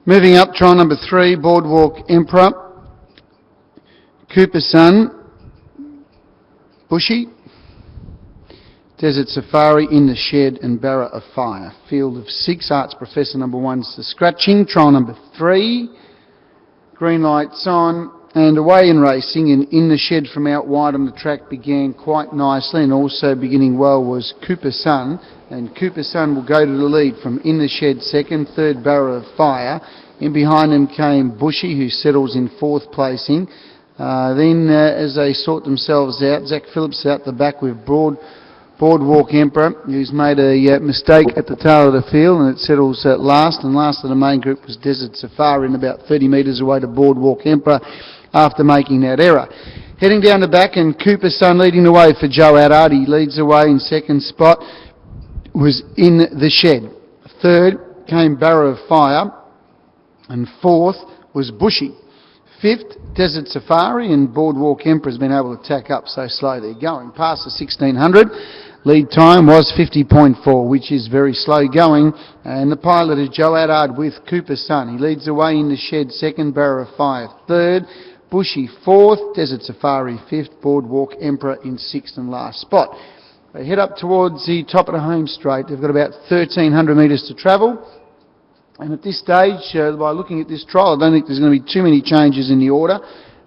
Moving up, trial number 3, Boardwalk Emperor, Cooper's Son, Bushy, Desert Safari, In the Shed and Barra of Fire. Field of 6, Arts Professor number 1's the scratching. Trial number 3, green lights on and away in racing, and In the Shed from out wide on the track began quite nicely, and also beginning well was Cooper's Son, and Cooper's Son will go to the lead from In the Shed second, third Barra of Fire. In behind him came Bushy, who settles in 4th placing. Then as they sort themselves out, Zach Phillips out the back with Boardwalk Emperor, who's made a mistake at the tail of the field, and it settles last, and last of the main group was Desert Safari, and about 30 metres away to Boardwalk Emperor after making that error. Heading down the back, and Cooper's Son leading the way for Joe Adard. He leads the way in second spot, was In the Shed. Third came Barra of Fire, and fourth was Bushy. Fifth, Desert Safari, and Boardwalk Emperor has been able to tack up so slow they're going. Past the 1600, lead time was 50.4, which is very slow going, and the pilot is Joe Adard with Cooper's Son. He leads the way In the Shed second, Barra of Fire third, Bushy fourth, Desert Safari fifth, Boardwalk Emperor in sixth and last spot. They head up towards the top of the home straight. They've got about 1,300 metres to travel. And at this stage, by looking at this trial, I don't think there's going to be too many changes in the order.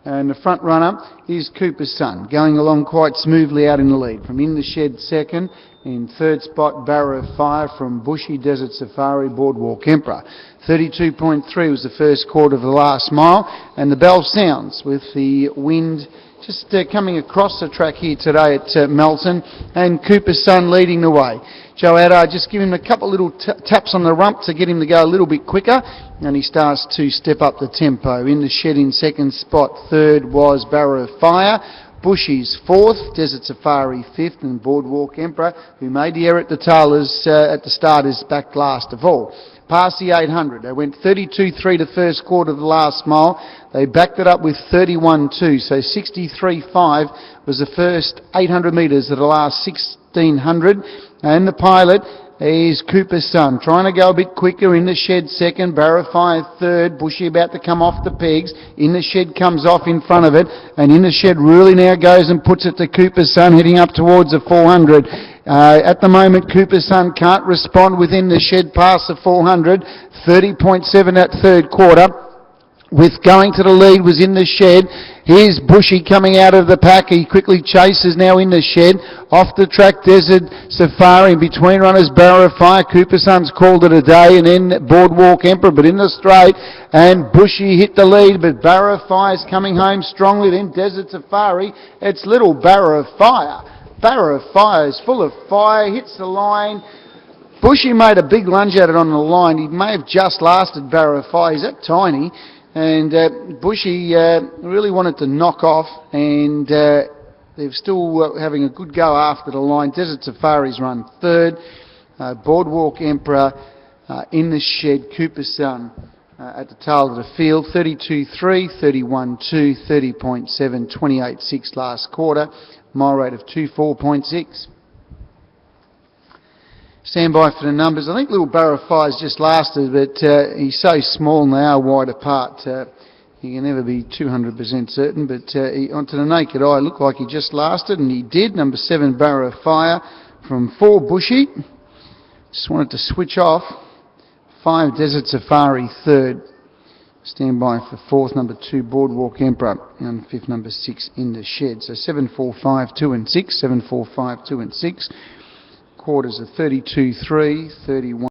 And the front runner is Cooper's Son, going along quite smoothly out in the lead. From In the Shed second, in third spot Barra of Fire from Bushy, Desert Safari, Boardwalk Emperor. 32.3 was the first quarter of the last mile, and the bell sounds with the wind just coming across the track here today at Melton, and Cooper's Son leading the way. Joe Adard just give him a couple little taps on the rump to get him to go a little bit quicker, and he starts to step up the tempo. In the Shed in second spot, third was Barra of Fire. Bushy's fourth, Desert Safari fifth, and Boardwalk Emperor, who made the error at the tail at the start, is back last of all. Past the 800, they went 32.3 the first quarter of the last mile. They backed it up with 31.2, so 63.5 was the first 800 metres of the last 1600. And the pilot is Cooper's Son, trying to go a bit quicker. In the Shed second, Barra of Fire third, Bushy about to come off the pegs. In the Shed comes off in front of it, and In the Shed really now goes and puts it to Cooper's Son, heading up towards the 400. At the moment, Cooper's Son can't respond within the Shed past the 400. 30.7 that third quarter. With going to the lead was In the Shed. Here's Bushy coming out of the pack. He quickly chases now In the Shed. Off the track, Desert Safari. In between runners, Barra of Fire. Cooper's Son's called it a day. And then Boardwalk Emperor, but in the straight. And Bushy hit the lead, but Barra of Fire's coming home strongly. Then Desert Safari. It's little Barra of Fire. Barra of Fire is full of fire. Hits the line. Bushy made a big lunge at it on the line. He may have just lasted Barra of Fire. He's that tiny. And Bushy really wanted to knock off, and they're still having a good go after the line. Desert Safari's run third, Boardwalk Emperor, In the Shed, Cooper's Son at the tail of the field. 32.3, 31.2, 30.7, 28.6 last quarter, mile rate of 24.6. Stand by for the numbers. I think little Barra of Fire's just lasted, but he's so small and they are wide apart. You can never be 200% certain, but onto the naked eye, looked like he just lasted, and he did. Number 7, Barra of Fire from 4, Bushy. Just wanted to switch off. 5, Desert Safari, third. Stand by for 4th, number 2, Boardwalk Emperor, and 5th, number 6, In the Shed. So 7, 4, 5, 2 and 6, 7, 4, 5, 2 and 6. Quarters are 32.3, 31.